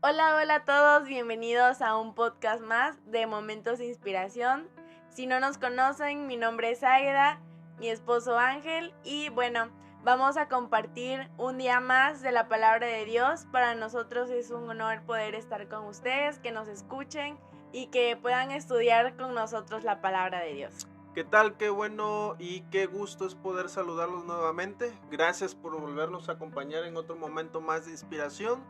Hola, hola a todos, bienvenidos a un podcast más de Momentos de Inspiración. Si no nos conocen, mi nombre es Águeda, mi esposo Ángel y bueno, vamos a compartir un día más de la palabra de Dios. Para nosotros es un honor poder estar con ustedes, que nos escuchen y que puedan estudiar con nosotros la palabra de Dios. ¿Qué tal? Qué bueno y qué gusto es poder saludarlos nuevamente. Gracias por volvernos a acompañar en otro momento más de inspiración,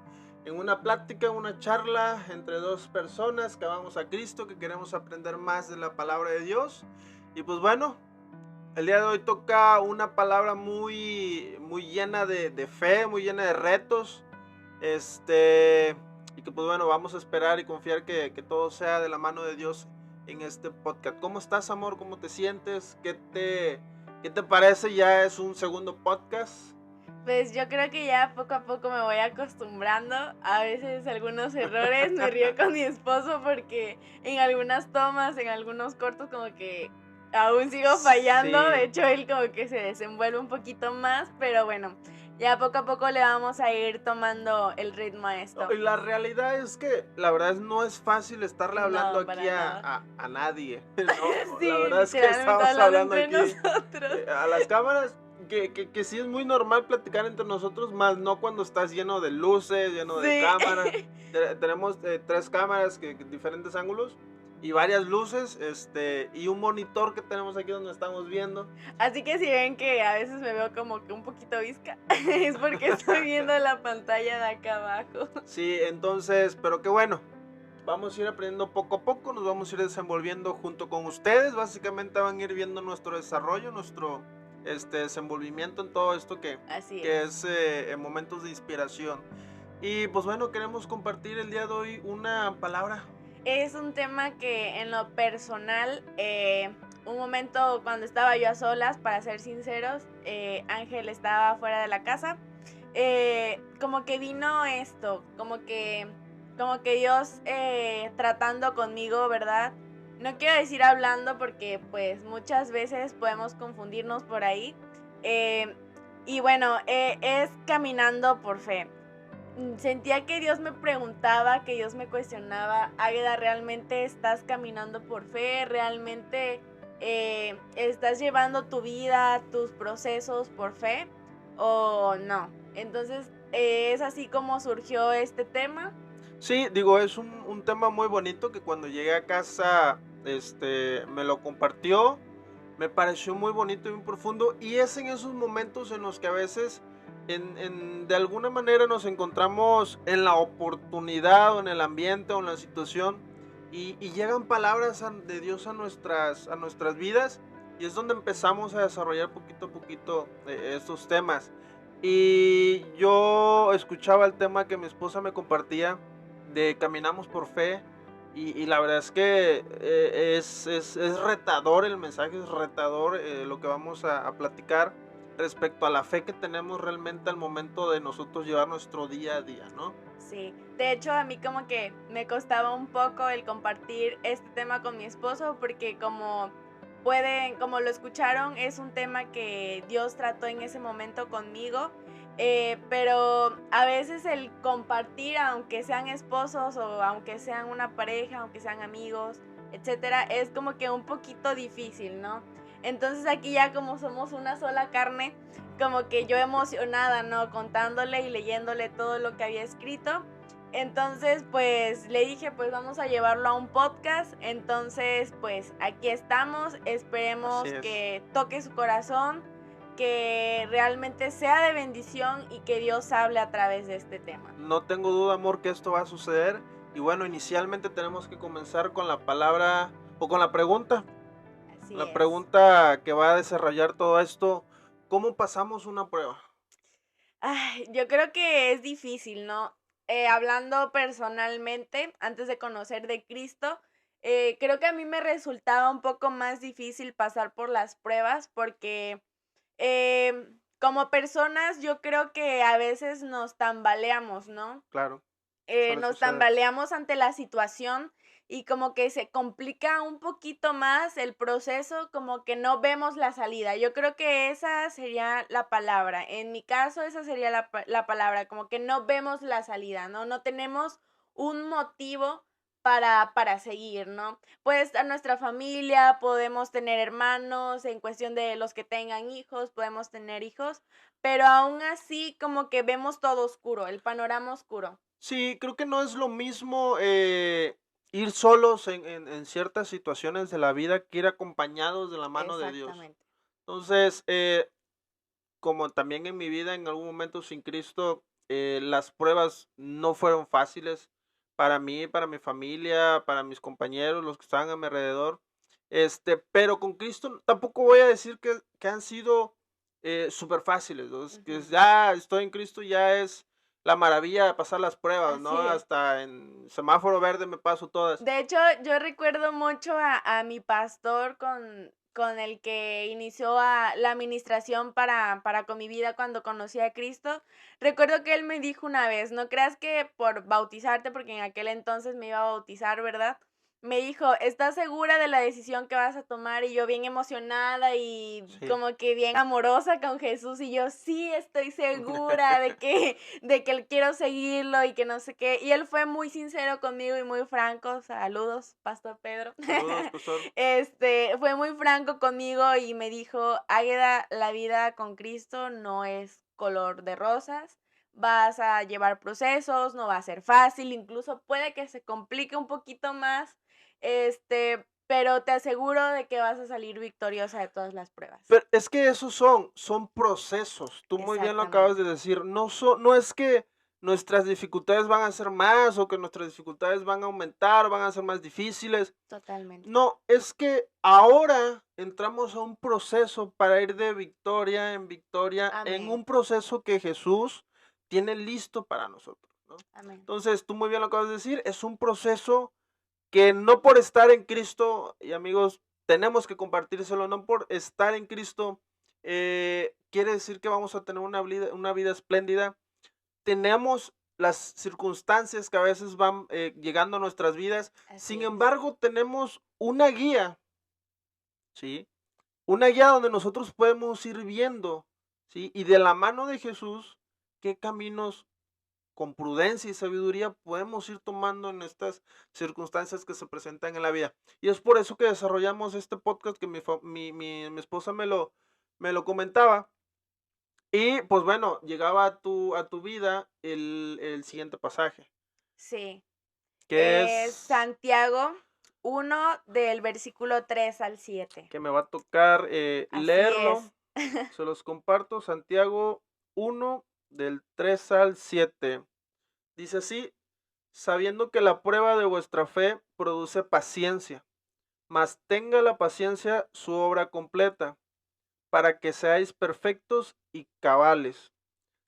en una plática, una charla entre dos personas que amamos a Cristo, que queremos aprender más de la palabra de Dios. Y pues bueno, el día de hoy toca una palabra muy llena de fe, muy llena de retos. Y que pues bueno, vamos a esperar y confiar que todo sea de la mano de Dios en este podcast. ¿Cómo estás, amor? ¿Cómo te sientes? ¿Qué te parece? Ya es un segundo podcast. Pues yo creo que ya poco a poco me voy acostumbrando. A veces algunos errores, me río con mi esposo porque en algunas tomas, en algunos cortos como que aún sigo fallando. De Sí. hecho, él como que se desenvuelve un poquito más, pero bueno, ya poco a poco le vamos a ir tomando el ritmo a esto. Y la realidad es que la verdad no es fácil estarle hablando No, aquí para nada. a nadie, ¿no? La Sí, verdad es que literalmente estamos hablando hablando entre aquí nosotros. a las cámaras, que sí es muy normal platicar entre nosotros, más no cuando estás lleno de luces, lleno de Sí. cámaras. Tenemos tres cámaras diferentes ángulos y varias luces, y un monitor que tenemos aquí donde estamos viendo. Así que si ven que a veces me veo como que un poquito visca, es porque estoy viendo la pantalla de acá abajo. Sí, entonces, pero qué bueno. Vamos a ir aprendiendo poco a poco, nos vamos a ir desenvolviendo junto con ustedes. Básicamente van a ir viendo nuestro desarrollo, nuestro desenvolvimiento en todo esto Así que es. es en momentos de inspiración. Y pues bueno, queremos compartir el día de hoy una palabra. Es un tema que en lo personal, un momento cuando estaba yo a solas, para ser sinceros, Ángel estaba fuera de la casa, como que vino esto, como que Dios tratando conmigo, ¿verdad? No quiero decir hablando porque pues muchas veces podemos confundirnos por ahí. eh, y bueno, es caminando por fe. Sentía que Dios me preguntaba, que Dios me cuestionaba: Águeda, ¿realmente estás caminando por fe? ¿Realmente estás llevando tu vida, tus procesos por fe? ¿O no? Entonces es así como surgió este tema. Sí, digo, es un tema muy bonito que cuando llegué a casa, me lo compartió. Me pareció muy bonito y muy profundo, y es en esos momentos en los que a veces de alguna manera nos encontramos en la oportunidad o en el ambiente o en la situación, y llegan palabras de Dios a nuestras vidas, y es donde empezamos a desarrollar poquito a poquito estos temas. Y yo escuchaba el tema que mi esposa me compartía de caminamos por fe. Y la verdad es que es retador el mensaje, es retador lo que vamos a platicar respecto a la fe que tenemos realmente al momento de nosotros llevar nuestro día a día, ¿no? Sí, de hecho a mí como que me costaba un poco el compartir este tema con mi esposo porque como lo escucharon, es un tema que Dios trató en ese momento conmigo, pero a veces el compartir, aunque sean esposos o aunque sean una pareja, aunque sean amigos, etcétera, es como que un poquito difícil, ¿no? Entonces aquí ya como somos una sola carne, como que yo emocionada, ¿no? Contándole y leyéndole todo lo que había escrito. Entonces, pues le dije, pues vamos a llevarlo a un podcast. Entonces, pues aquí estamos. Así Esperemos es. que toque su corazón, que realmente sea de bendición y que Dios hable a través de este tema. No tengo duda, amor, que esto va a suceder. Y bueno, inicialmente tenemos que comenzar con la palabra o con la pregunta. Así La es. pregunta que va a desarrollar todo esto: ¿cómo pasamos una prueba? Ay, yo creo que es difícil, ¿no? Hablando personalmente, antes de conocer de Cristo, creo que a mí me resultaba un poco más difícil pasar por las pruebas porque como personas yo creo que a veces nos tambaleamos, ¿no? Claro, suele Nos suceder. tambaleamos ante la situación y como que se complica un poquito más el proceso, como que no vemos la salida. Yo creo que esa sería la palabra. En mi caso, esa sería la palabra, como que no vemos la salida, ¿no? No tenemos un motivo para seguir, ¿no? Puede estar nuestra familia, podemos tener hermanos, en cuestión de los que tengan hijos, podemos tener hijos, pero aún así como que vemos todo oscuro, el panorama oscuro. Sí, creo que no es lo mismo ir solos en ciertas situaciones de la vida que ir acompañados de la mano de Dios. Exactamente. Entonces, como también en mi vida, en algún momento sin Cristo, las pruebas no fueron fáciles para mí, para mi familia, para mis compañeros, los que estaban a mi alrededor. Pero con Cristo tampoco voy a decir que han sido súper fáciles, ¿no? Es que Ujú. ya estoy en Cristo, ya es la maravilla de pasar las pruebas, ¿no? Así es. Hasta en semáforo verde me paso todas. De hecho, yo recuerdo mucho a mi pastor con el que inició la administración para con mi vida cuando conocí a Cristo. Recuerdo que él me dijo una vez, no creas que por bautizarte, porque en aquel entonces me iba a bautizar, ¿verdad? Me dijo, ¿estás segura de la decisión que vas a tomar? Y yo bien emocionada y Sí. como que bien amorosa con Jesús. Y yo, sí, estoy segura de que quiero seguirlo y que no sé qué. Y él fue muy sincero conmigo y muy franco. Saludos, Pastor Pedro. Saludos, pastor. Fue muy franco conmigo y me dijo, Águeda, la vida con Cristo no es color de rosas. Vas a llevar procesos, no va a ser fácil, incluso puede que se complique un poquito más, pero te aseguro de que vas a salir victoriosa de todas las pruebas. Pero es que esos son procesos. Tú muy bien lo acabas Exactamente. de decir. No es que nuestras dificultades van a ser más o que nuestras dificultades van a aumentar, van a ser más difíciles. Totalmente. No, es que ahora entramos a un proceso para ir de victoria en victoria, en Amén. un proceso que Jesús tiene listo para nosotros, ¿no? Amén. Entonces, tú muy bien lo acabas de decir, es un proceso que no por estar en Cristo, y amigos, tenemos que compartírselo, no por estar en Cristo, quiere decir que vamos a tener una vida espléndida. Tenemos las circunstancias que a veces van llegando a nuestras vidas, Así sin es. embargo, tenemos una guía, ¿sí? Una guía donde nosotros podemos ir viendo, ¿sí? Y de la mano de Jesús, qué caminos con prudencia y sabiduría podemos ir tomando en estas circunstancias que se presentan en la vida. Y es por eso que desarrollamos este podcast que mi esposa me lo comentaba. Y pues bueno, llegaba a tu vida el siguiente pasaje, Sí. que Es es Santiago 1 del versículo 3 al 7. que me va a tocar Así leerlo. es. Se los comparto, Santiago 1 del 3 al 7. Dice así, sabiendo que la prueba de vuestra fe produce paciencia, mas tenga la paciencia su obra completa, para que seáis perfectos y cabales,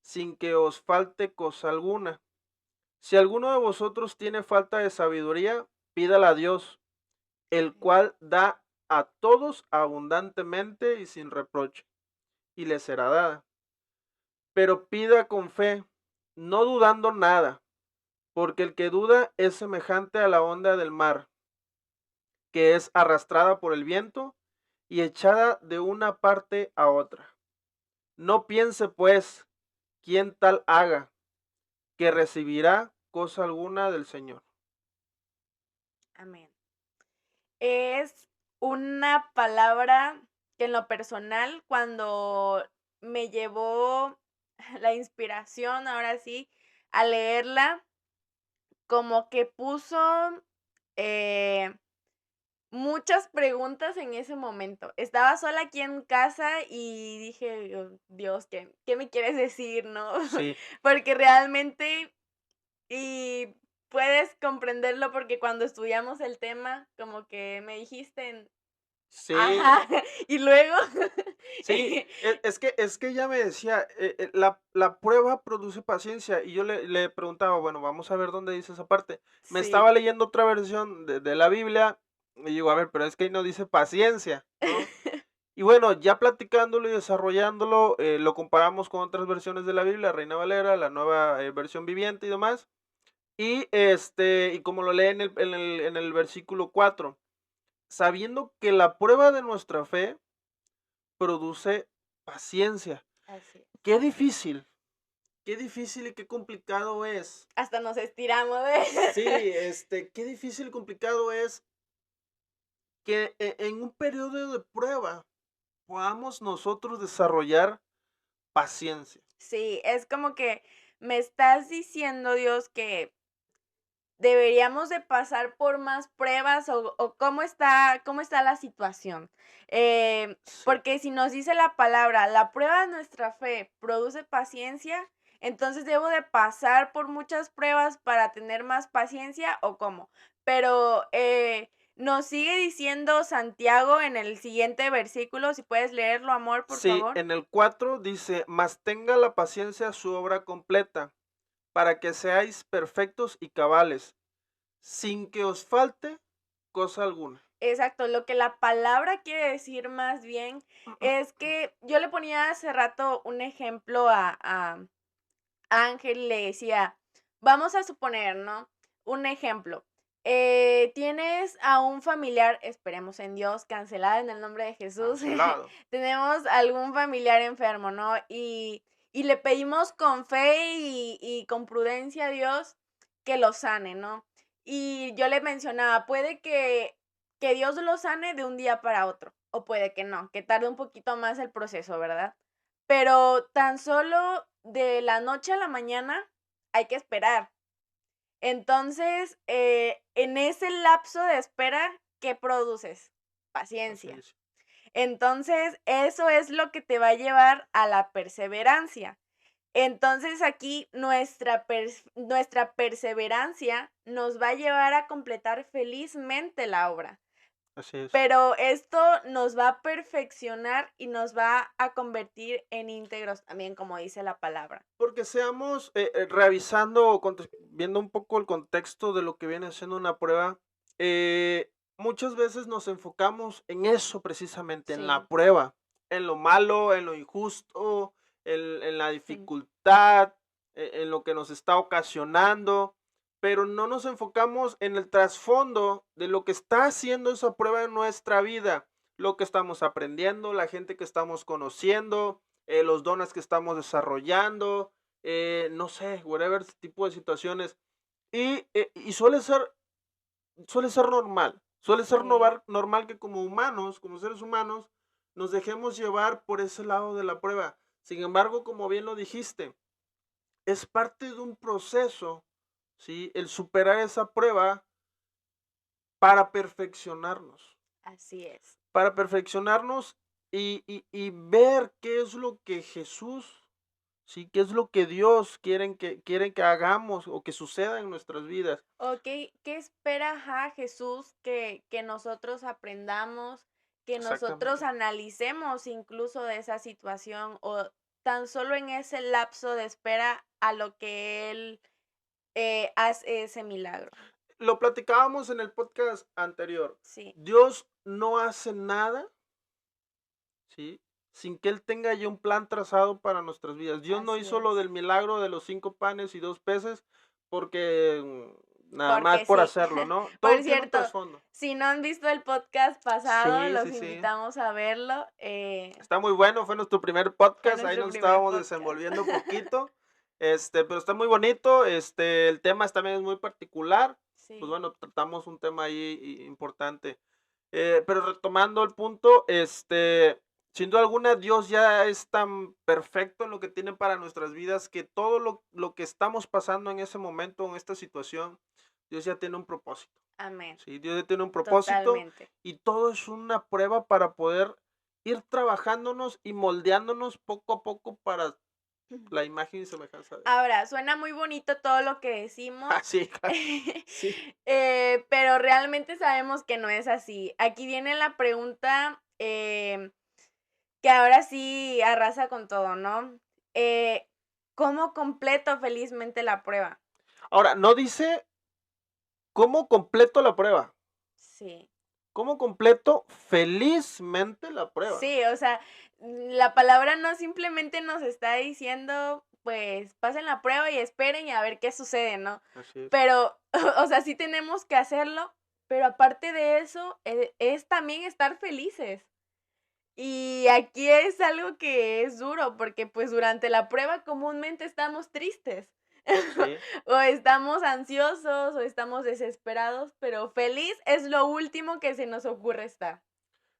sin que os falte cosa alguna. Si alguno de vosotros tiene falta de sabiduría, pídala a Dios, el cual da a todos abundantemente y sin reproche, y le será dada. Pero pida con fe, no dudando nada, porque el que duda es semejante a la onda del mar, que es arrastrada por el viento y echada de una parte a otra. No piense, pues, quien tal haga, que recibirá cosa alguna del Señor. Amén. Es una palabra que en lo personal, cuando me llevó la inspiración, ahora sí, a leerla, como que puso eh, muchas preguntas en ese momento. Estaba sola aquí en casa y dije: "Oh, Dios, ¿qué me quieres decir?", ¿no? Sí, Porque realmente y puedes comprenderlo porque cuando estudiamos el tema, como que me dijiste sí, ajá, y luego sí. Es que ella me decía, la prueba produce paciencia. Y yo le preguntaba, bueno, vamos a ver dónde dice esa parte. Me estaba sí, leyendo otra versión de la Biblia. Y digo, a ver, pero es que ahí no dice paciencia, ¿no? Y bueno, ya platicándolo y desarrollándolo, lo comparamos con otras versiones de la Biblia, Reina Valera, la nueva versión viviente y demás. Y como lo lee en el versículo 4, sabiendo que la prueba de nuestra fe produce paciencia. así es. Qué difícil, qué difícil y qué complicado es. Hasta nos estiramos, Sí, qué difícil y complicado es que en un periodo de prueba podamos nosotros desarrollar paciencia. Sí, es como que me estás diciendo, Dios, que deberíamos de pasar por más pruebas o cómo está la situación. Sí, Porque si nos dice la palabra, la prueba de nuestra fe produce paciencia, entonces debo de pasar por muchas pruebas para tener más paciencia o cómo. Pero nos sigue diciendo Santiago en el siguiente versículo, si puedes leerlo, amor, por sí, favor. en el 4 dice, mas tenga la paciencia su obra completa, para que seáis perfectos y cabales, sin que os falte cosa alguna. Exacto, lo que la palabra quiere decir más bien es que yo le ponía hace rato un ejemplo a Ángel, le decía, vamos a suponer, ¿no? Un ejemplo. Tienes a un familiar, esperemos en Dios, cancelado en el nombre de Jesús. Cancelado. Tenemos algún familiar enfermo, ¿no? Y le pedimos con fe y con prudencia a Dios que lo sane, ¿no? Y yo le mencionaba, puede que Dios lo sane de un día para otro, o puede que no, que tarde un poquito más el proceso, ¿verdad? Pero tan solo de la noche a la mañana hay que esperar. Entonces, en ese lapso de espera, ¿qué produces? Paciencia. Paciencia. Entonces, eso es lo que te va a llevar a la perseverancia. Entonces, aquí nuestra perseverancia nos va a llevar a completar felizmente la obra. Así es. Pero esto nos va a perfeccionar y nos va a convertir en íntegros también, como dice la palabra. Porque seamos, revisando o viendo un poco el contexto de lo que viene siendo una prueba, muchas veces nos enfocamos en eso precisamente, en la Sí, prueba, en lo malo, en lo injusto, en la sí, dificultad, en lo que nos está ocasionando, pero no nos enfocamos en el trasfondo de lo que está haciendo esa prueba en nuestra vida, lo que estamos aprendiendo, la gente que estamos conociendo, los dones que estamos desarrollando, no sé, whatever tipo de situaciones. Y suele ser normal, suele ser sí, normal que como humanos, como seres humanos, nos dejemos llevar por ese lado de la prueba. Sin embargo, como bien lo dijiste, es parte de un proceso, ¿sí? El superar esa prueba para perfeccionarnos, así es. para perfeccionarnos y ver qué es lo que Jesús, sí, qué es lo que Dios quieren que hagamos o que suceda en nuestras vidas. ¿O qué espera Jesús que nosotros aprendamos, que nosotros Exactamente. analicemos incluso de esa situación o tan solo en ese lapso de espera a lo que Él hace ese milagro? Lo platicábamos en el podcast anterior. Sí, Dios no hace nada, ¿sí? Sin que Él tenga ya un plan trazado para nuestras vidas. Dios no así hizo lo es. del milagro de los 5 panes y 2 peces porque nada más Porque por sí. hacerlo, ¿no? Por Todo tiene un cierto, trasfondo. si no han visto el podcast pasado, Sí, los sí, sí. invitamos a verlo. Está muy bueno, fue nuestro primer Fue podcast, ahí nuestro nos primer estábamos podcast. desenvolviendo poquito, pero está muy bonito, el tema también es muy particular, pues Sí, bueno, tratamos un tema ahí importante. Pero retomando el punto, sin duda alguna, Dios ya es tan perfecto en lo que tiene para nuestras vidas que todo lo que estamos pasando en ese momento, en esta situación, Dios ya tiene un propósito. amén. Sí, Dios ya tiene un propósito Totalmente. y todo es una prueba para poder ir trabajándonos y moldeándonos poco a poco para la imagen y semejanza de Él. Ahora, suena muy bonito todo lo que decimos, Ah, sí, claro. Sí. pero realmente sabemos que no es así. Aquí viene la pregunta que ahora sí arrasa con todo, ¿no? Eh, ¿Cómo completo felizmente la prueba? Ahora, no dice cómo completo la prueba, Sí. cómo completo felizmente la prueba. Sí, o sea, la palabra no simplemente nos está diciendo, pues, pasen la prueba y esperen y a ver qué sucede, ¿no? Así es. Pero, o sea, sí tenemos que hacerlo, pero aparte de eso, es también estar felices. Y aquí es algo que es duro, porque, pues, durante la prueba comúnmente estamos tristes, Sí. o estamos ansiosos, o estamos desesperados, pero feliz es lo último que se nos ocurre estar.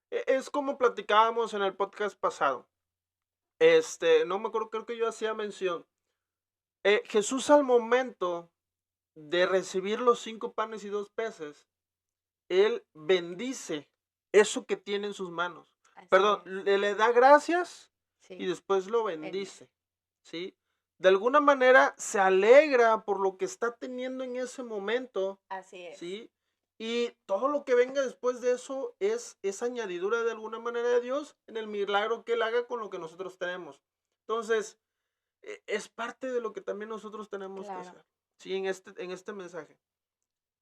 Es como platicábamos en el podcast pasado. No me acuerdo, creo que yo hacía mención. Jesús al momento de recibir los 5 panes y 2 peces, él bendice eso que tiene en sus manos. Así Perdón, es, le da gracias y sí, después lo él dice. bendice, ¿sí? De alguna manera se alegra por lo que está teniendo en ese momento, Así es, ¿sí? Y todo lo que venga después de eso es añadidura de alguna manera de Dios en el milagro que Él haga con lo que nosotros tenemos. Entonces, es parte de lo que también nosotros tenemos que claro. hacer, ¿sí? En este mensaje.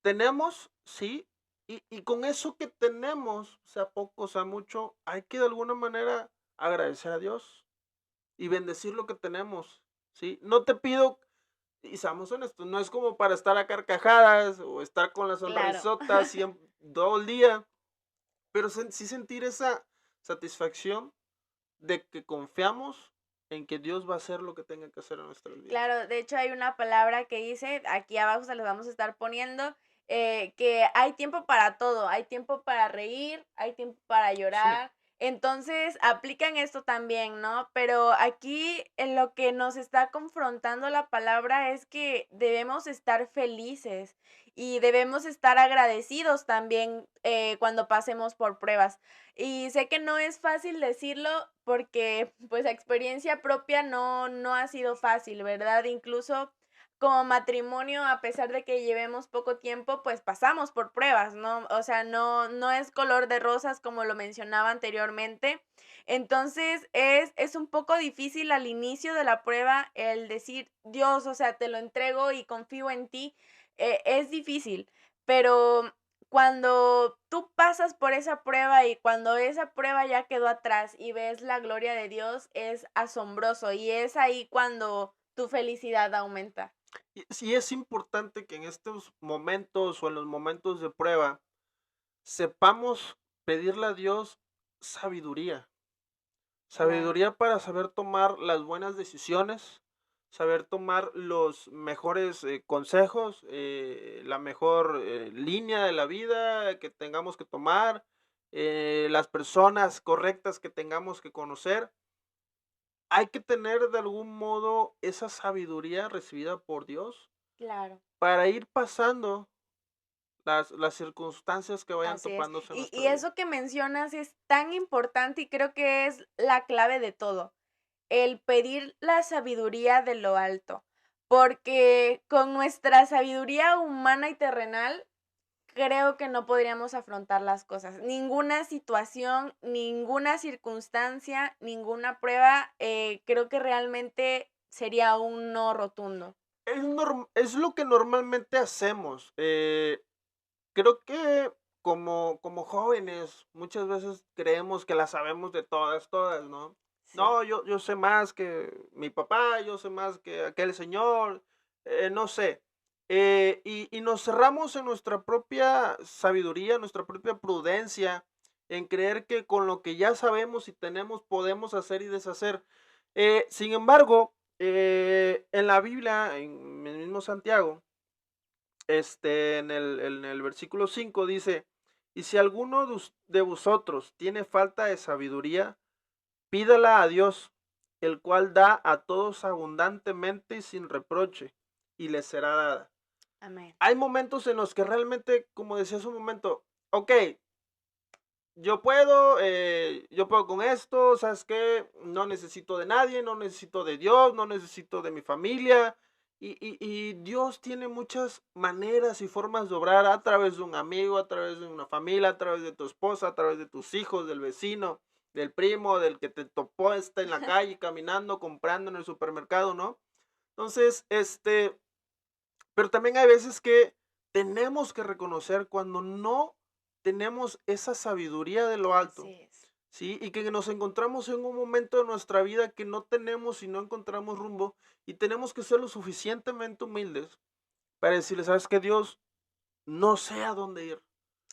Tenemos, sí, y con eso que tenemos, sea poco, sea mucho, hay que de alguna manera agradecer a Dios y bendecir lo que tenemos, ¿sí? No te pido, y seamos honestos, no es como para estar a carcajadas o estar con la Claro. sonrisota todo el día, pero sí sentir esa satisfacción de que confiamos en que Dios va a hacer lo que tenga que hacer en nuestras vidas. Claro, de hecho hay una palabra que dice, aquí abajo se los vamos a estar poniendo, que hay tiempo para todo, hay tiempo para reír, hay tiempo para Sí, llorar. Entonces, aplican esto también, ¿no? Pero aquí en lo que nos está confrontando la palabra es que debemos estar felices y debemos estar agradecidos también cuando pasemos por pruebas. Y sé que no es fácil decirlo porque, pues, a experiencia propia no ha sido fácil, ¿verdad? Incluso como matrimonio, a pesar de que llevemos poco tiempo, pues, pasamos por pruebas, ¿no? O sea, no es color de rosas como lo mencionaba anteriormente. Entonces, es un poco difícil al inicio de la prueba el decir: "Dios, o sea, te lo entrego y confío en ti", es difícil, pero cuando tú pasas por esa prueba y cuando esa prueba ya quedó atrás y ves la gloria de Dios, es asombroso y es ahí cuando tu felicidad aumenta. y sí es importante que en estos momentos o en los momentos de prueba sepamos pedirle a Dios sabiduría. Claro, Sabiduría para saber tomar las buenas decisiones, saber tomar los mejores consejos, la mejor línea de la vida que tengamos que tomar, las personas correctas que tengamos que conocer. Hay que tener de algún modo esa sabiduría recibida por Dios claro. para ir pasando las circunstancias que vayan Así es. topándose en Y nuestra vida. eso que mencionas es tan importante y creo que es la clave de todo, el pedir la sabiduría de lo alto, porque con nuestra sabiduría humana y terrenal creo que no podríamos afrontar las cosas. Ninguna situación, ninguna circunstancia, ninguna prueba, creo que realmente sería un no rotundo. Es lo que normalmente hacemos. Creo que como jóvenes muchas veces creemos que las sabemos de todas, todas, ¿no? Sí, No, yo sé más que mi papá, yo sé más que aquel señor, no sé. Y nos cerramos en nuestra propia sabiduría, nuestra propia prudencia, en creer que con lo que ya sabemos y tenemos podemos hacer y deshacer. Sin embargo, en la Biblia, en el mismo Santiago, en el versículo 5 dice: "Y si alguno de vosotros tiene falta de sabiduría, pídala a Dios, el cual da a todos abundantemente y sin reproche, y le será dada". amén. Hay momentos en los que realmente, como decía hace un momento, okey, yo puedo con esto, ¿sabes qué? No necesito de nadie, no necesito de Dios, no necesito de mi familia. Y Dios tiene muchas maneras y formas de obrar a través de un amigo, a través de una familia, a través de tu esposa, a través de tus hijos, del vecino, del primo, del que te topó está en la calle caminando, comprando en el supermercado, ¿no? Entonces, pero también hay veces que tenemos que reconocer cuando no tenemos esa sabiduría de lo Así alto, es. ¿sí? Y que nos encontramos en un momento de nuestra vida que no tenemos y no encontramos rumbo y tenemos que ser lo suficientemente humildes para decirle, ¿sabes qué, Dios? No sé a dónde ir,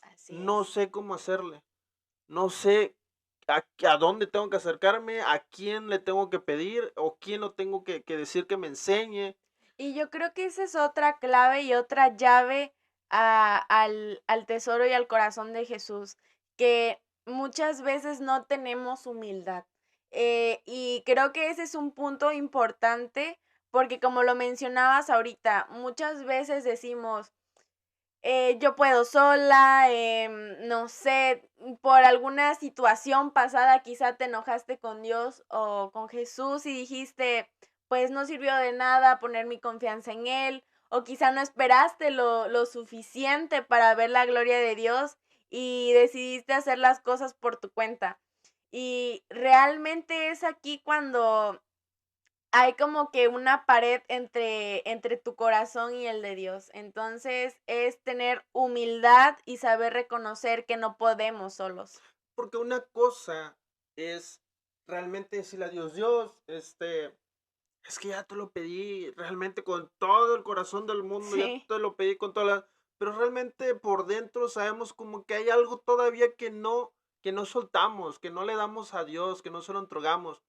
Así no es. sé cómo hacerle, no sé a dónde tengo que acercarme, a quién le tengo que pedir o quién lo tengo que decir que me enseñe. Y yo creo que esa es otra clave y otra llave al tesoro y al corazón de Jesús, que muchas veces no tenemos humildad. Y creo que ese es un punto importante porque como lo mencionabas ahorita, muchas veces decimos, yo puedo sola, no sé, por alguna situación pasada quizá te enojaste con Dios o con Jesús y dijiste, pues no sirvió de nada poner mi confianza en Él, o quizá no esperaste lo suficiente para ver la gloria de Dios y decidiste hacer las cosas por tu cuenta. Y realmente es aquí cuando hay como que una pared entre tu corazón y el de Dios. Entonces, es tener humildad y saber reconocer que no podemos solos. Porque una cosa es realmente decirle a Dios, Dios, es que ya te lo pedí realmente con todo el corazón del mundo, ya Sí, te lo pedí con toda la... Pero realmente por dentro sabemos como que hay algo todavía que no soltamos, que no le damos a Dios, que no se lo entregamos.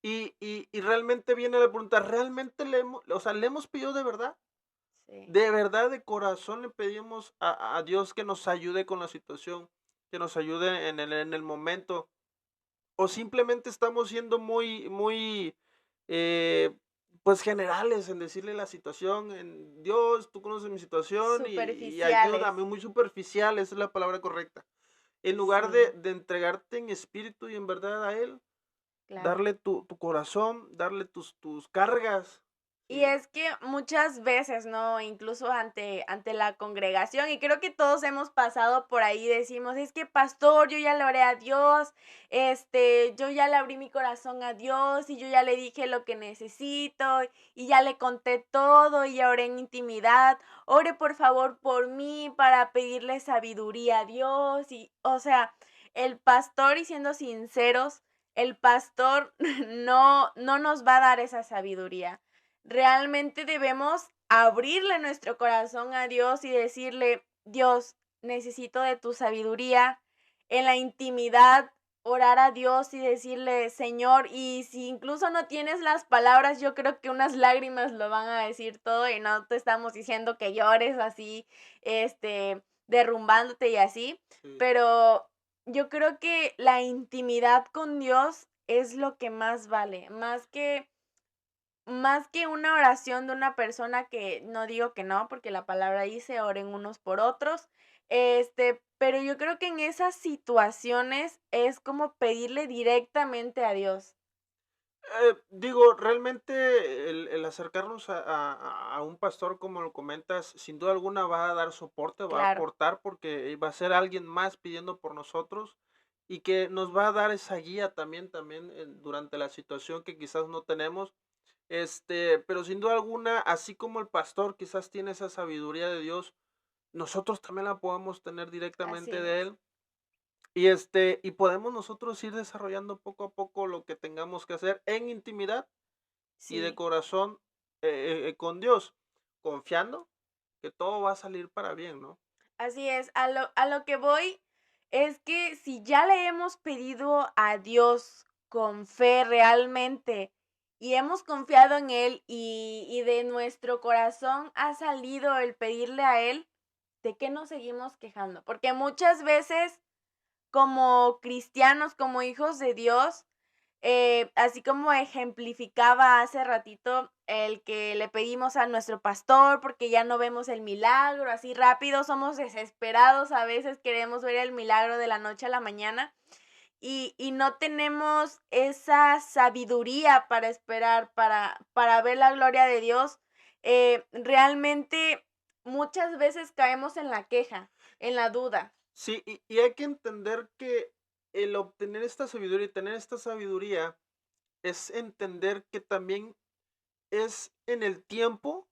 Y realmente viene la pregunta, ¿realmente le hemos, o sea, le hemos pedido de verdad? sí. De verdad, de corazón le pedimos a Dios que nos ayude con la situación, que nos ayude en el momento. O simplemente estamos siendo muy, eh, pues generales en decirle la situación, en Dios, tú conoces mi situación y Superficiales. ayúdame, muy superficial, esa es la palabra correcta. En lugar Sí, de entregarte en espíritu y en verdad a Él, claro. darle tu corazón, darle tus cargas, Y ¿sí? es que muchas veces, ¿no? Incluso ante la congregación, y creo que todos hemos pasado por ahí, decimos, es que pastor, yo ya le oré a Dios, yo ya le abrí mi corazón a Dios y yo ya le dije lo que necesito y ya le conté todo y ya oré en intimidad, ore por favor por mí para pedirle sabiduría a Dios y, o sea, el pastor, y siendo sinceros, el pastor no nos va a dar esa sabiduría. Realmente debemos abrirle nuestro corazón a Dios y decirle, Dios, necesito de tu sabiduría en la intimidad, orar a Dios y decirle, Señor, y si incluso no tienes las palabras, yo creo que unas lágrimas lo van a decir todo y no te estamos diciendo que llores así, derrumbándote y así, Sí. pero yo creo que la intimidad con Dios es lo que más vale, más que una oración de una persona que no digo que no, porque la palabra dice oren unos por otros, pero yo creo que en esas situaciones es como pedirle directamente a Dios. Digo, realmente el acercarnos a un pastor, como lo comentas, sin duda alguna va a dar soporte, va a Claro, aportar porque va a ser alguien más pidiendo por nosotros y que nos va a dar esa guía también durante la situación que quizás no tenemos. Pero sin duda alguna, así como el pastor quizás tiene esa sabiduría de Dios, nosotros también la podemos tener así directamente de es. Él. Y podemos nosotros ir desarrollando poco a poco lo que tengamos que hacer en intimidad y de Sí, corazón con Dios, confiando que todo va a salir para bien, ¿no? así es. A lo que voy es que si ya le hemos pedido a Dios con fe realmente y hemos confiado en Él y de nuestro corazón ha salido el pedirle a Él, ¿de qué nos seguimos quejando? Porque muchas veces como cristianos, como hijos de Dios, así como ejemplificaba hace ratito el que le pedimos a nuestro pastor porque ya no vemos el milagro, así rápido, somos desesperados, a veces queremos ver el milagro de la noche a la mañana y no tenemos esa sabiduría para esperar, para ver la gloria de Dios. Realmente muchas veces caemos en la queja, en la duda. Sí, y hay que entender que el obtener esta sabiduría y tener esta sabiduría es entender que también es en el tiempo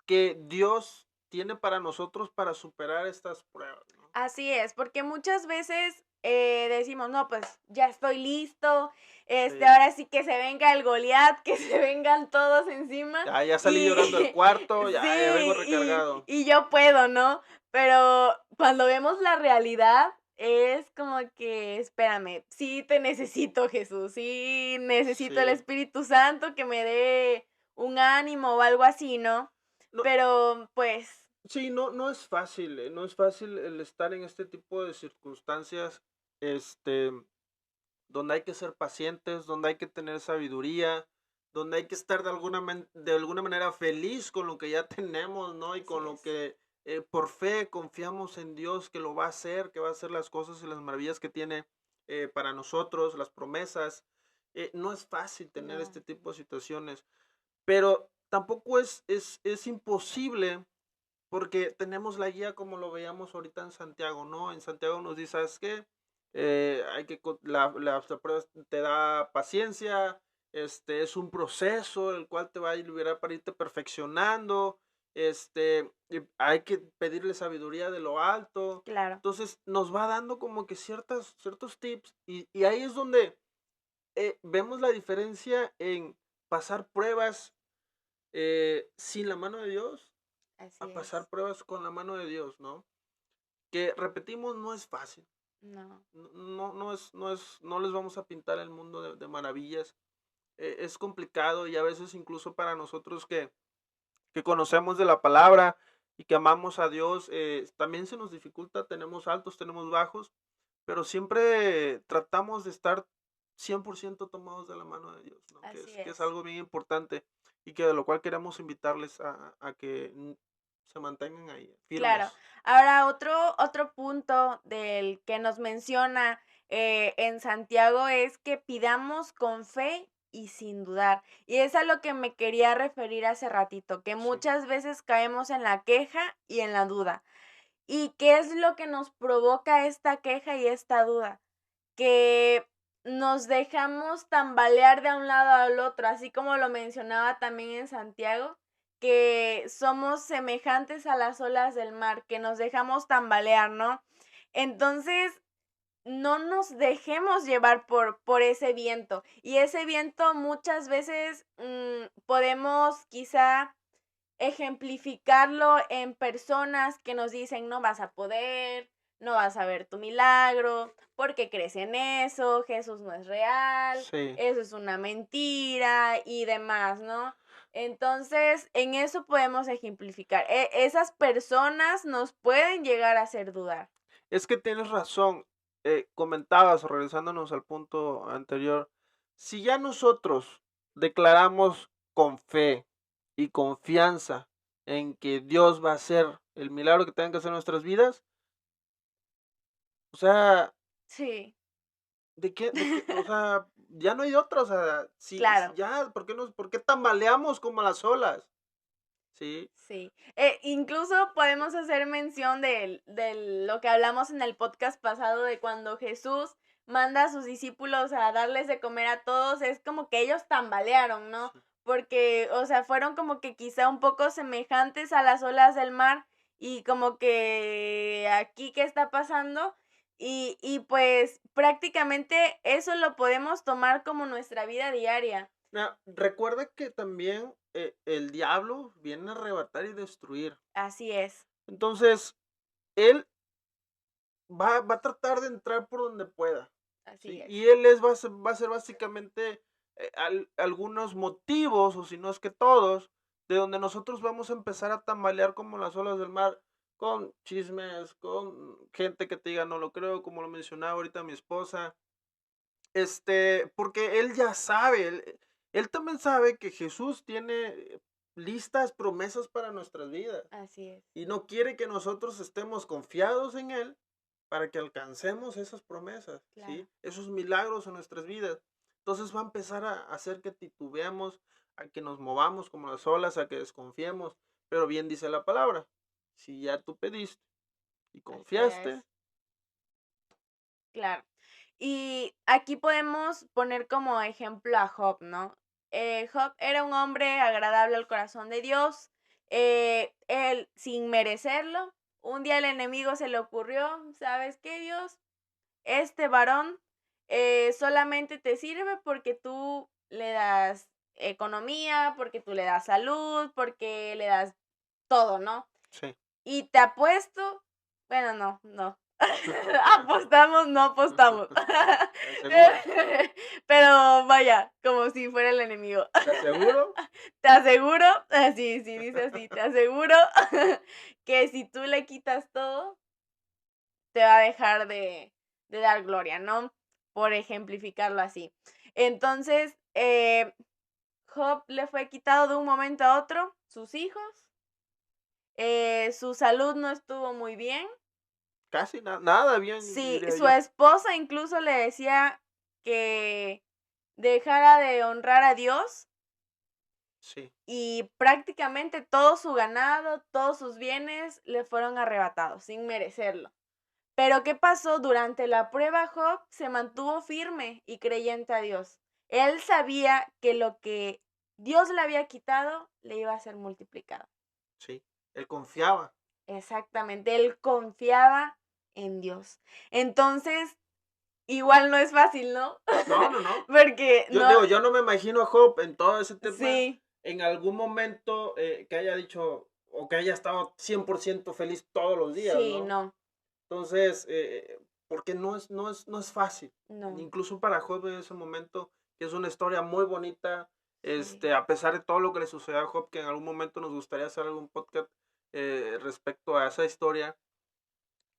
que Dios tiene para nosotros para superar estas pruebas, ¿no? Así es, porque muchas veces decimos, no, pues ya estoy listo, Sí. ahora sí que se venga el Goliat, que se vengan todos encima Ya salí y llorando del cuarto, ya vengo sí, recargado. y yo puedo, ¿no? Pero cuando vemos la realidad, es como que, espérame, sí te necesito, Jesús, sí necesito el Sí. Espíritu Santo que me dé un ánimo o algo así, ¿no? No, Pero, pues, sí, no es fácil, no es fácil el estar en este tipo de circunstancias, este, donde hay que ser pacientes, donde hay que tener sabiduría, donde hay que estar de alguna manera feliz con lo que ya tenemos, ¿no? Y así con lo es. que por fe confiamos en Dios que lo va a hacer, que va a hacer las cosas y las maravillas que tiene para nosotros, las promesas. No es fácil tener No, este tipo de situaciones, pero tampoco es imposible porque tenemos la guía como lo veíamos ahorita en Santiago, ¿no? En Santiago nos dice, ¿sabes qué? Hay que, la prueba te da paciencia, es un proceso el cual te va a liberar para irte perfeccionando, y hay que pedirle sabiduría de lo alto. claro, Entonces nos va dando como que ciertos tips y ahí es donde vemos la diferencia en pasar pruebas sin la mano de Dios así a pasar es. pruebas con la mano de Dios, ¿no? Que repetimos, no es fácil. No, No les vamos a pintar el mundo de maravillas. Es complicado y a veces incluso para nosotros que conocemos de la palabra y que amamos a Dios, también se nos dificulta, tenemos altos, tenemos bajos, pero siempre tratamos de estar 100% tomados de la mano de Dios, ¿no? así Que es es. algo bien importante y que de lo cual queremos invitarles a que se mantengan ahí, Claro. firmes. Ahora, otro punto del que nos menciona, en Santiago es que pidamos con fe y sin dudar. Y es a lo que me quería referir hace ratito, que Sí, muchas veces caemos en la queja y en la duda. ¿Y qué es lo que nos provoca esta queja y esta duda? Que nos dejamos tambalear de un lado al otro, así como lo mencionaba también en Santiago, que somos semejantes a las olas del mar, que nos dejamos tambalear, ¿no? Entonces, no nos dejemos llevar por ese viento. Y ese viento muchas veces podemos quizá ejemplificarlo en personas que nos dicen no vas a poder, no vas a ver tu milagro, porque crees en eso, Jesús no es real, sí. eso es una mentira y demás, ¿no? Entonces, en eso podemos ejemplificar. Esas personas nos pueden llegar a hacer dudar. Es que tienes razón. Comentabas, regresándonos al punto anterior, si ya nosotros declaramos con fe y confianza en que Dios va a hacer el milagro que tengan que hacer en nuestras vidas, o sea, Sí, o sea, ya no hay otra, o sea, si claro. ya, por qué tambaleamos como las olas? Sí, Sí, incluso podemos hacer mención de lo que hablamos en el podcast pasado de cuando Jesús manda a sus discípulos a darles de comer a todos, es como que ellos tambalearon, ¿no? sí. Porque, o sea, fueron como que quizá un poco semejantes a las olas del mar y como que aquí qué está pasando y pues prácticamente eso lo podemos tomar como nuestra vida diaria. Recuerda que también el diablo viene a arrebatar y destruir. Así es, Entonces, él va a tratar de entrar por donde pueda, así ¿sí? es. Y va a ser básicamente algunos motivos, o si no es que todos, de donde nosotros vamos a empezar a tambalear como las olas del mar, con chismes, con gente que te diga no lo creo, como lo mencionaba ahorita mi esposa, porque él ya sabe, él también sabe que Jesús tiene listas promesas para nuestras vidas Así es, y no quiere que nosotros estemos confiados en Él para que alcancemos esas promesas, claro. ¿sí? Esos milagros en nuestras vidas. Entonces va a empezar a hacer que titubeemos, a que nos movamos como las olas, a que desconfiemos. Pero bien dice la palabra, si ya tú pediste y Así es, confiaste, claro. Y aquí podemos poner como ejemplo a Job, ¿no? Job era un hombre agradable al corazón de Dios. Él, sin merecerlo, un día el enemigo se le ocurrió, ¿sabes qué, Dios? Este varón solamente te sirve porque tú le das economía, porque tú le das salud, porque le das todo, ¿no? sí, Y te apuesto, bueno, no, no. Apostamos, no apostamos. ¿Te aseguras? Pero vaya, como si fuera el enemigo. ¿Te aseguro? Te aseguro, así, sí, dice así, te aseguro que si tú le quitas todo, te va a dejar de dar gloria, ¿no? Por ejemplificarlo así. Entonces, Job le fue quitado de un momento a otro sus hijos, su salud no estuvo muy bien. Casi nada bien, Sí, diría su yo. esposa incluso le decía que dejara de honrar a Dios Sí, y prácticamente todo su ganado, todos sus bienes le fueron arrebatados sin merecerlo. Pero ¿qué pasó? Durante la prueba Job se mantuvo firme y creyente a Dios. Él sabía que lo que Dios le había quitado le iba a ser multiplicado. sí. Él confiaba. Exactamente, él confiaba en Dios. Entonces, igual no es fácil, ¿no? No, no, no. Porque Yo no, digo, yo no me imagino a Job en todo ese tema, sí, en algún momento que haya dicho o que haya estado 100% feliz todos los días, sí, ¿no? no, Entonces, porque no es fácil. no, Incluso para Job en ese momento, que es una historia muy bonita, sí, a pesar de todo lo que le sucedió a Job, que en algún momento nos gustaría hacer algún podcast respecto a esa historia,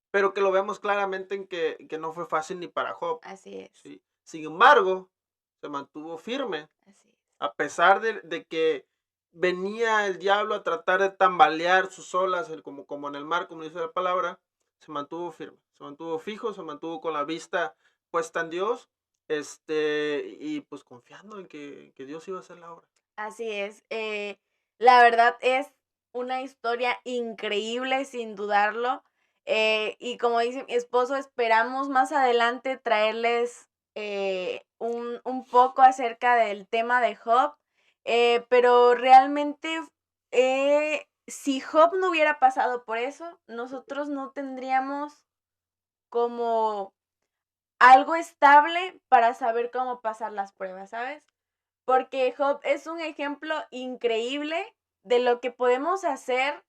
pero que lo vemos claramente en que no fue fácil ni para Job, así es, ¿sí? Sin embargo, se mantuvo firme, así es. a pesar de que venía el diablo a tratar de tambalear sus olas, como en el mar, como dice la palabra, se mantuvo firme, se mantuvo fijo, se mantuvo con la vista puesta en Dios, y pues confiando en que Dios iba a hacer la obra. Así es. La verdad es una historia increíble, sin dudarlo. Y como dice mi esposo, esperamos más adelante traerles un poco acerca del tema de Job. Pero realmente, si Job no hubiera pasado por eso, nosotros no tendríamos como algo estable para saber cómo pasar las pruebas, ¿sabes? Porque Job es un ejemplo increíble de lo que podemos hacer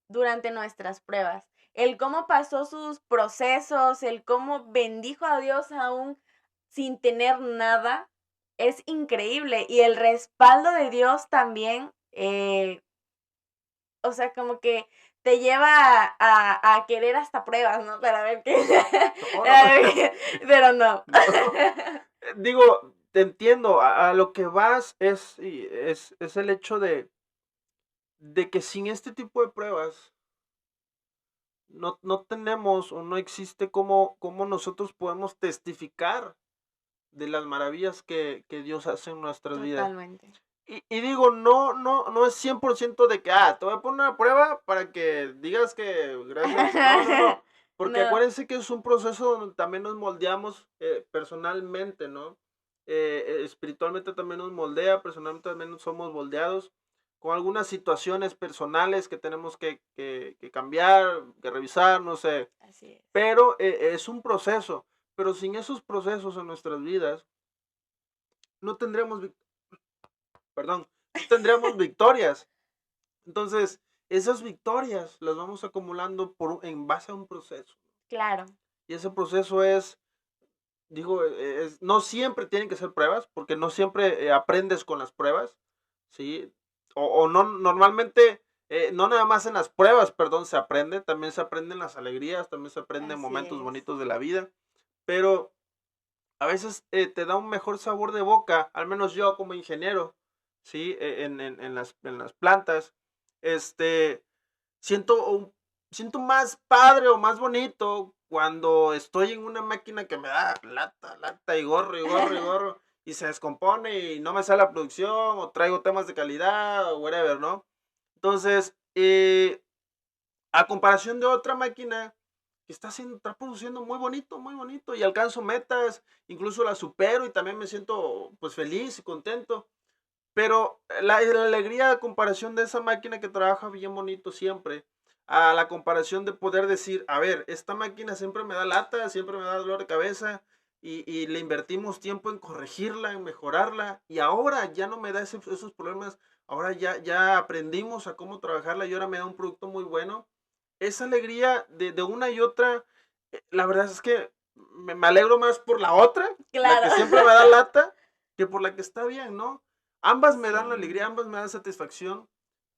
durante nuestras pruebas. El cómo pasó sus procesos, el cómo bendijo a Dios aún sin tener nada, es increíble. Y el respaldo de Dios también, o sea, como que te lleva a querer hasta pruebas, ¿no? Para ver qué. No, no, Pero no. no. Digo, te entiendo, a lo que vas es el hecho de que sin este tipo de pruebas no tenemos o no existe cómo nosotros podemos testificar de las maravillas que Dios hace en nuestras vidas. Totalmente. Y digo, no es 100% de que, te voy a poner una prueba para que digas que gracias. No, no, no. Porque No, acuérdense que es un proceso donde también nos moldeamos personalmente, ¿no? Espiritualmente también nos moldea, personalmente también somos moldeados con algunas situaciones personales que tenemos que cambiar, que revisar, no sé. así es. Pero es un proceso. Pero sin esos procesos en nuestras vidas, no tendremos, perdón, no tendremos victorias. Entonces, esas victorias las vamos acumulando en base a un proceso. Claro, Y ese proceso digo, no siempre tienen que ser pruebas, porque no siempre aprendes con las pruebas, ¿sí? O no, normalmente, no nada más en las pruebas, perdón, se aprende, también se aprenden las alegrías, también se aprenden así momentos es. bonitos de la vida, pero a veces te da un mejor sabor de boca, al menos yo como ingeniero, ¿sí? En las plantas, este, siento, siento más padre o más bonito cuando estoy en una máquina que me da lata, lata y gorro y gorro y gorro y se descompone y no me sale la producción o traigo temas de calidad o whatever, ¿no? Entonces, a comparación de otra máquina que está produciendo muy bonito y alcanzo metas, incluso la supero y también me siento pues feliz y contento. Pero la alegría a comparación de esa máquina que trabaja bien bonito siempre, a la comparación de poder decir, a ver, esta máquina siempre me da lata, siempre me da dolor de cabeza y le invertimos tiempo en corregirla, en mejorarla y ahora ya no me da esos problemas, ahora ya aprendimos a cómo trabajarla y ahora me da un producto muy bueno. Esa alegría de una y otra La verdad es que me alegro más por la otra, la que Claro. siempre me da lata, que por la que está bien, ¿no? Ambas me dan la Sí, alegría, ambas me dan satisfacción,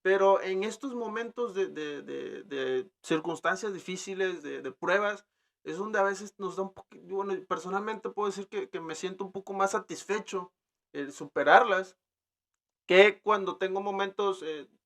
pero en estos momentos de circunstancias difíciles, de pruebas, es donde a veces nos da un poquito, bueno, personalmente puedo decir que me siento un poco más satisfecho el superarlas, que cuando tengo momentos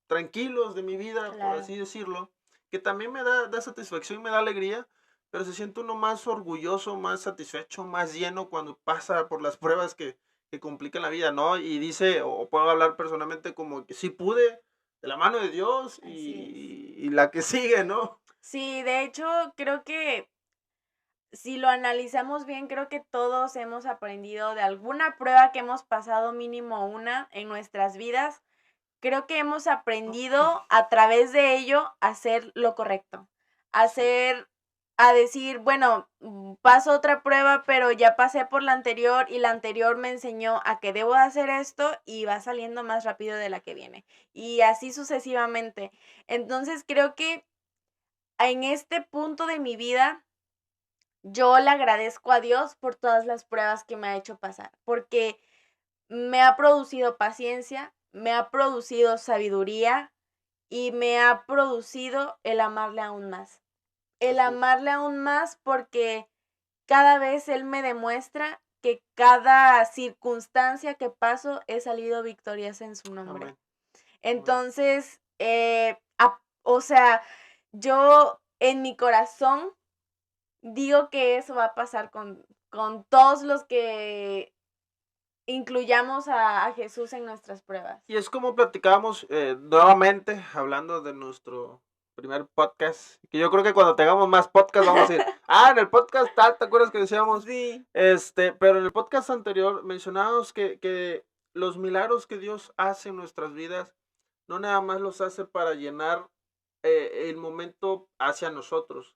tranquilos de mi vida, por claro. así decirlo, que también da satisfacción y me da alegría, pero se siente uno más orgulloso, más satisfecho, más lleno cuando pasa por las pruebas que complican la vida, ¿no? Y dice, o puedo hablar personalmente como que sí pude, de la mano de Dios Así es. y la que sigue, ¿no? Sí, de hecho, creo que si lo analizamos bien, creo que todos hemos aprendido de alguna prueba que hemos pasado, mínimo una, en nuestras vidas. Creo que hemos aprendido a través de ello a hacer lo correcto, a Sí, hacer, a decir, bueno, paso otra prueba, pero ya pasé por la anterior y la anterior me enseñó a que debo de hacer esto y va saliendo más rápido de la que viene. Y así sucesivamente. Entonces creo que en este punto de mi vida yo le agradezco a Dios por todas las pruebas que me ha hecho pasar, porque me ha producido paciencia, me ha producido sabiduría y me ha producido el amarle aún más. El así es. amarle aún más porque cada vez Él me demuestra que cada circunstancia que paso he salido victoriosa en su nombre. Amén, amén. Entonces, o sea, yo en mi corazón digo que eso va a pasar con todos los que incluyamos a Jesús en nuestras pruebas. Y es como platicábamos nuevamente, hablando de nuestro primer podcast, que yo creo que cuando tengamos más podcast vamos a decir, en el podcast tal, ¿te acuerdas que decíamos? Sí, Pero en el podcast anterior mencionábamos que los milagros que Dios hace en nuestras vidas, no nada más los hace para llenar el momento hacia nosotros,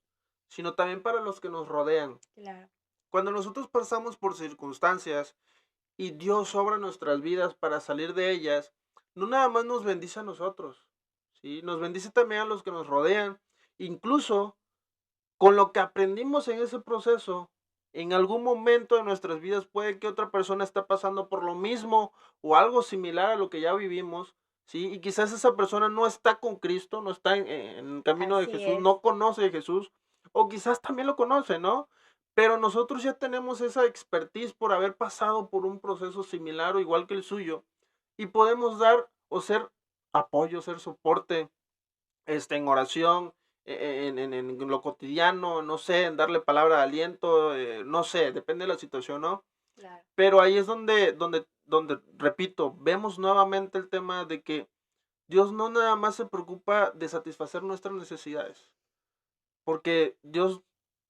sino también para los que nos rodean. claro. Cuando nosotros pasamos por circunstancias, y Dios obra nuestras vidas para salir de ellas, no nada más nos bendice a nosotros, ¿sí? Nos bendice también a los que nos rodean, incluso con lo que aprendimos en ese proceso, en algún momento de nuestras vidas puede que otra persona está pasando por lo mismo o algo similar a lo que ya vivimos, ¿sí? Y quizás esa persona no está con Cristo, no está en el camino de Así Jesús, es. no conoce de Jesús, o quizás también lo conoce, ¿no? Pero nosotros ya tenemos esa expertise por haber pasado por un proceso similar o igual que el suyo, y podemos dar o ser apoyo, ser soporte, en oración, en lo cotidiano, no sé, en darle palabra de aliento, no sé, depende de la situación, ¿no? Claro. Pero ahí es donde, repito, vemos nuevamente el tema de que Dios no nada más se preocupa de satisfacer nuestras necesidades, porque Dios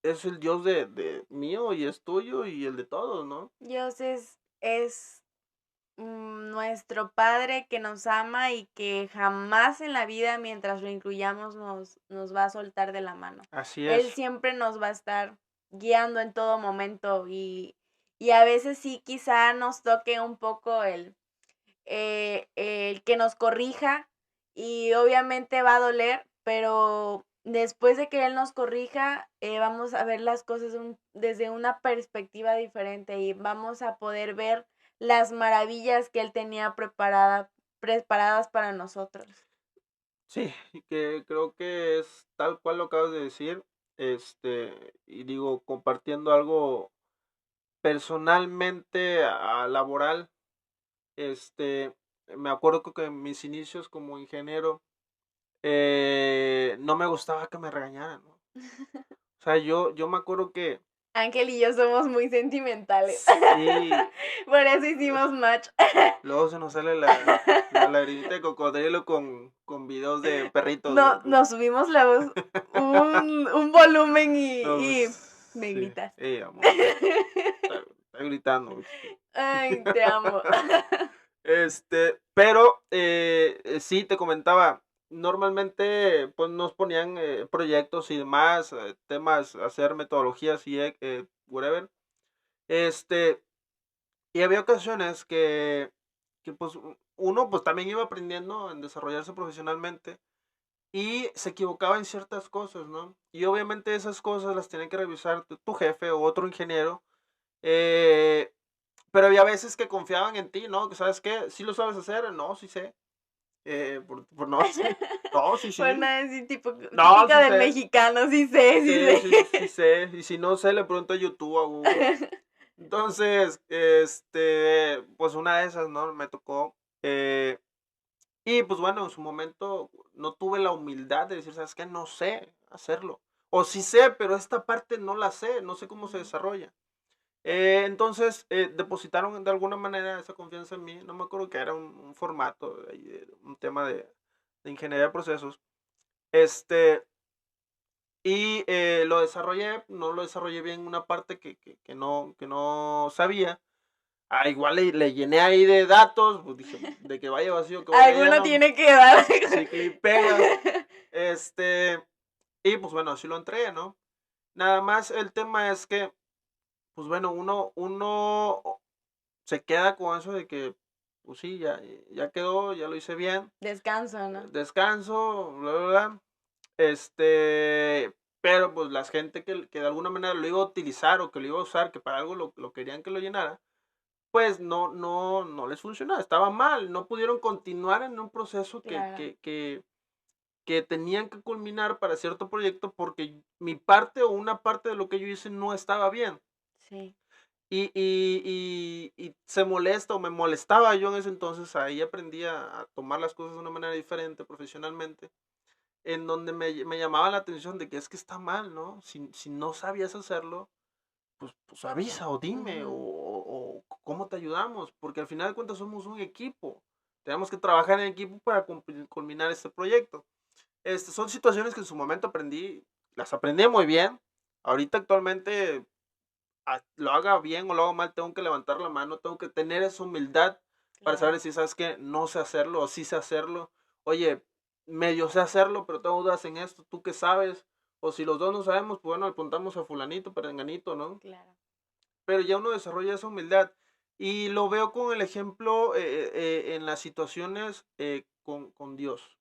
es el Dios de mío y es tuyo y el de todos, ¿no? Dios es nuestro Padre que nos ama y que jamás en la vida, mientras lo incluyamos, nos va a soltar de la mano. Así Él es. siempre nos va a estar guiando en todo momento y a veces sí quizá nos toque un poco el que nos corrija y obviamente va a doler, pero después de que Él nos corrija, vamos a ver las cosas desde una perspectiva diferente y vamos a poder ver las maravillas que Él tenía preparadas para nosotros. Sí, y que creo que es tal cual lo acabas de decir, y digo, compartiendo algo personalmente laboral, este, me acuerdo que en mis inicios como ingeniero, no me gustaba que me regañaran, ¿no? O sea, yo me acuerdo que Ángel y yo somos muy sentimentales. sí, Por eso hicimos match. luego se nos sale la lagrimita de cocodrilo con videos de perritos, No, ¿no? nos subimos la voz un volumen No, y pues, me sí, gritas. amor, está gritando. Ay, te amo. Pero sí, te comentaba, normalmente pues nos ponían proyectos y demás, temas, hacer metodologías y whatever. Este, y había ocasiones que pues uno pues también iba aprendiendo en desarrollarse profesionalmente y se equivocaba en ciertas cosas, ¿no? Y obviamente esas cosas las tiene que revisar tu jefe o otro ingeniero, eh, pero había veces que confiaban en ti, ¿no? Que sabes qué, ¿sí lo sabes hacer? No, sí sé. Por no sé. No, sí, Por sí. no decir No, típico sí del sé. mexicano, sí sé, sí Sí, sí, sé. sí sé. Y si no sé, le pregunto a YouTube, a Google. Entonces, pues una de esas, ¿no? Me tocó. Y pues bueno, en su momento no tuve la humildad de decir, ¿sabes qué? No sé hacerlo. O sí sé, pero esta parte no la sé, no sé cómo se Ujú. desarrolla. Entonces, depositaron de alguna manera esa confianza en mí. No me acuerdo que era un formato, un tema de ingeniería de procesos. Este, y lo desarrollé, no lo desarrollé bien una parte que no sabía. Igual le llené ahí de datos, pues dije, de que vaya vacío, que vaya Alguno lleno, tiene que dar. chicle y pega. Este, y pues bueno, así lo entregué, ¿no? Nada más el tema es que, pues bueno, uno se queda con eso de que, pues sí, ya quedó, ya lo hice bien, Descanso, ¿no? descanso, bla, bla, bla. Pero pues la gente que de alguna manera lo iba a utilizar o que lo iba a usar, que para algo lo querían que lo llenara, pues no les funcionaba, estaba mal, no pudieron continuar en un proceso Claro, que tenían que culminar para cierto proyecto porque mi parte o una parte de lo que yo hice no estaba bien. sí. Y se molesta o me molestaba yo en ese entonces, ahí aprendí a tomar las cosas de una manera diferente profesionalmente, en donde me llamaba la atención de que es que está mal, ¿no? Si no sabías hacerlo, pues avisa o dime Ujú. o cómo te ayudamos, porque al final de cuentas somos un equipo, tenemos que trabajar en equipo para culminar este proyecto. Son situaciones que en su momento las aprendí muy bien, ahorita actualmente lo haga bien o lo haga mal, tengo que levantar la mano, tengo que tener esa humildad para Claro. saber si sabes que no sé hacerlo o sí sé hacerlo. Oye, medio sé hacerlo, pero tengo dudas en esto, ¿tú qué sabes? O si los dos no sabemos, pues bueno, apuntamos a fulanito, perenganito, ¿no? Claro. Pero ya uno desarrolla esa humildad. Y lo veo con el ejemplo en las situaciones con Dios.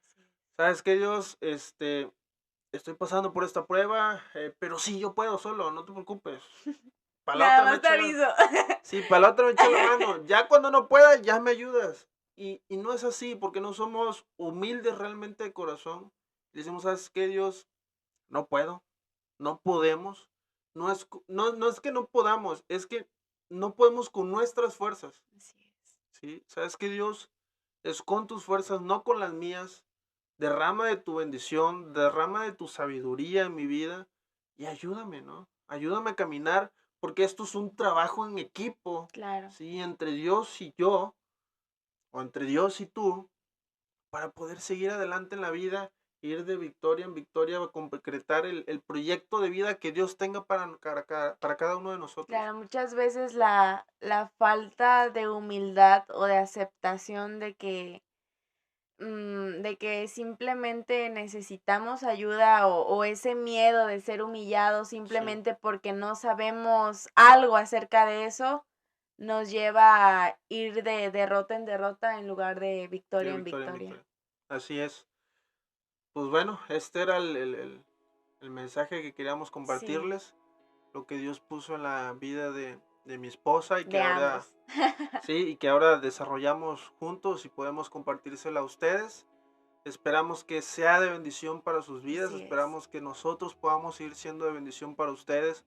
Así es. ¿Sabes qué, Dios? Estoy pasando por esta prueba, pero sí, yo puedo solo, no te preocupes. Para la Nada otra me más te echa la... aviso. Sí, para la otra me echa la mano. Ya cuando no pueda, ya me ayudas. Y no es así, porque no somos humildes realmente de corazón. Decimos, ¿sabes qué, Dios? No puedo, no podemos. No es que no podamos, es que no podemos con nuestras fuerzas. Así es. ¿Sí? ¿Sabes qué, Dios? Es con tus fuerzas, no con las mías. Derrama de tu bendición, derrama de tu sabiduría en mi vida y ayúdame, ¿no? Ayúdame a caminar, porque esto es un trabajo en equipo, Claro. ¿sí? Entre Dios y yo, o entre Dios y tú, para poder seguir adelante en la vida, ir de victoria en victoria, a concretar el proyecto de vida que Dios tenga para cada uno de nosotros. Claro, muchas veces la falta de humildad o de aceptación de que simplemente necesitamos ayuda o ese miedo de ser humillados Sí, simplemente porque no sabemos algo acerca de eso, nos lleva a ir de derrota en derrota en lugar de de victoria en victoria en victoria. victoria. Así es. Pues bueno, este era el mensaje que queríamos Sí, compartirles. Lo que Dios puso en la vida de mi esposa y que de ahora, ambos. sí, y que ahora desarrollamos juntos y podemos compartírsela a ustedes. Esperamos que sea de bendición para sus vidas, Así es. esperamos que nosotros podamos ir siendo de bendición para ustedes,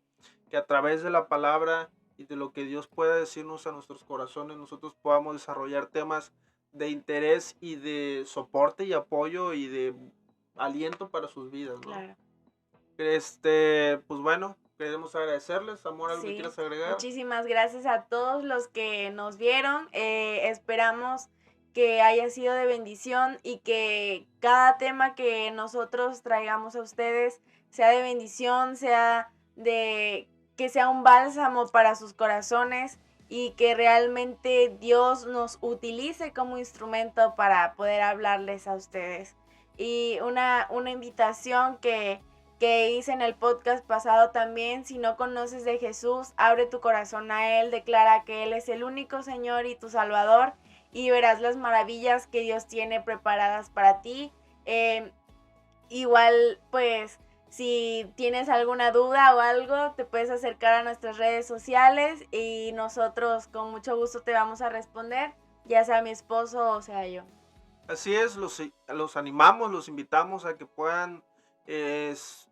que a través de la palabra y de lo que Dios pueda decirnos a nuestros corazones, nosotros podamos desarrollar temas de interés y de soporte y apoyo y de aliento para sus vidas, ¿no? Claro. Pues bueno, queremos agradecerles. Amor, ¿algo que Sí, quieras agregar? muchísimas gracias a todos los que nos vieron. Esperamos que haya sido de bendición y que cada tema que nosotros traigamos a ustedes sea de bendición, sea de que sea un bálsamo para sus corazones y que realmente Dios nos utilice como instrumento para poder hablarles a ustedes. Y una invitación que hice en el podcast pasado también, si no conoces de Jesús, abre tu corazón a Él, declara que Él es el único Señor y tu Salvador y verás las maravillas que Dios tiene preparadas para ti Igual, pues, si tienes alguna duda o algo, te puedes acercar a nuestras redes sociales y nosotros con mucho gusto te vamos a responder, ya sea mi esposo o sea yo. Así es, los animamos, los invitamos a que puedan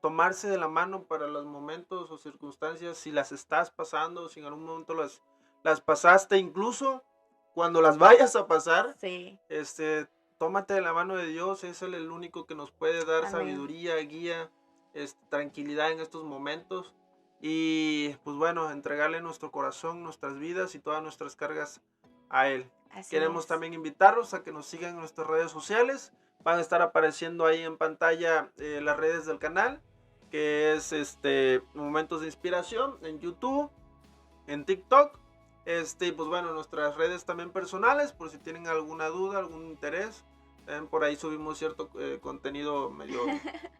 tomarse de la mano para los momentos o circunstancias, si las estás pasando, si en algún momento las pasaste, incluso cuando las vayas a pasar, Sí, tómate de la mano de Dios, es Él el único que nos puede dar amén. sabiduría, guía, tranquilidad en estos momentos. Y pues bueno, entregarle nuestro corazón, nuestras vidas y todas nuestras cargas a Él. Así Queremos es. también invitarlos a que nos sigan en nuestras redes sociales. Van a estar apareciendo ahí en pantalla las redes del canal, que es Momentos de Inspiración en YouTube, en TikTok. Y pues bueno, nuestras redes también personales, por si tienen alguna duda, algún interés. También por ahí subimos cierto contenido medio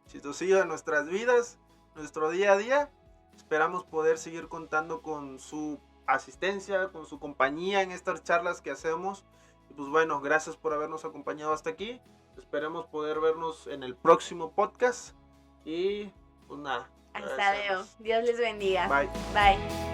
chistosillo de nuestras vidas, nuestro día a día. Esperamos poder seguir contando con su asistencia, con su compañía en estas charlas que hacemos. Y pues bueno, gracias por habernos acompañado hasta aquí. Esperemos poder vernos en el próximo podcast. Y pues nada. Hasta luego. Dios les bendiga. Bye. Bye.